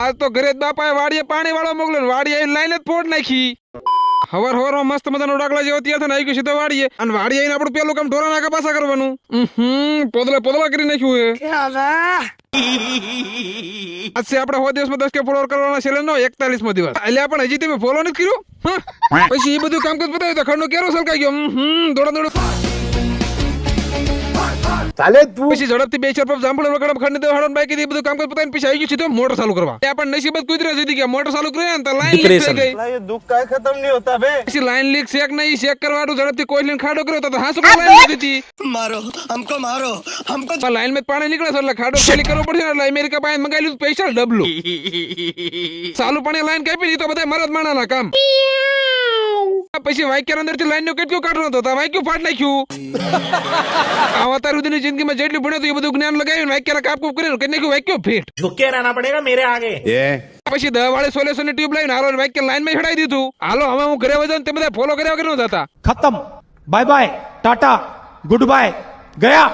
આજ તો ઘરે જ બાપાએ વાડીએ પાણી વાળો મોકલ્યો ને વાડીએ આવીને લાઈન જ ફોડ નાખી. હવાર મસ્ત મજાનો ડાકલા જેવો તૈયાર થઈને આવી ગયો સીધો વાડીએ અને વાડીએ આવીને આપણું પેલું કામ ઢોરા નાકા પાસા કરવાનું. પોદલા કરી નાખ્યું હે. આજથી આપણે 100 દિવસમાં 10 કે ફોલોવર કરવાના ચેલેન્જ નો 41મો દિવસ. એટલે પણ હજી તમે ફોલો નથી કર્યું. પછી એ બધું કામકાજ બતાવ્યું તો ખંડનો કેરો સલકાઈ ગયો. દોડો ચાલે તું પછી ઝડપથી 2-4 પપ જાંબુડા વગર ખંડ દેવ હાડન બાઈક બધું કામકાજ પતાવીને પછી આવી ગયું સીધો મોટર ચાલુ કરવા. ત્યાં પણ નસીબ જ કુદરત હતી કે મોટર ચાલુ કરી ને તો લાઈન લીક થઈ ગઈ. ये दुख का खत्म नहीं होता बे પછી લાઈન લીક શેક નહીં શેક કરવાનું ઝડપથી કોઈ લઈને ખાડો કર્યો તો હાસુ લાઈન લીધી હતી. मारो हमको લાઈન માં પાણી નીકળે છે એટલે ખાડો ખાલી કરવો પડશે એટલે અમેરિકા પાસે મંગાવી લીધું પૈસા ડબલું. ચાલુ પાણી લાઈન કાપી દીધી તો બધા મરદ માણાના કામ. પછી વાક્ય અંદર થી લાઈન નો કેટલું કાઢવાનો હતો વાક્યું ફાટ નાખ્યું. અત્યાર સુધીની જિંદગીમાં જેટલું ભણ્યું હતું એ બધું જ્ઞાન લગાવ્યું વાક્ય કાપ કરીને કરી નાખ્યું વાક્યો ફીટ. झुक के रहना पड़ेगा मेरे आगे। પછી 10 વાળી સોલ્યુશન ની ટ્યુબ લાઈન હાલો વાક્ય લાઈન માં ચડાવી દીધું. હાલો હવે હું ઘરે વધુ તે બધા ફોલો કર્યા વગર ન જતા. खत्म bye bye tata goodbye गया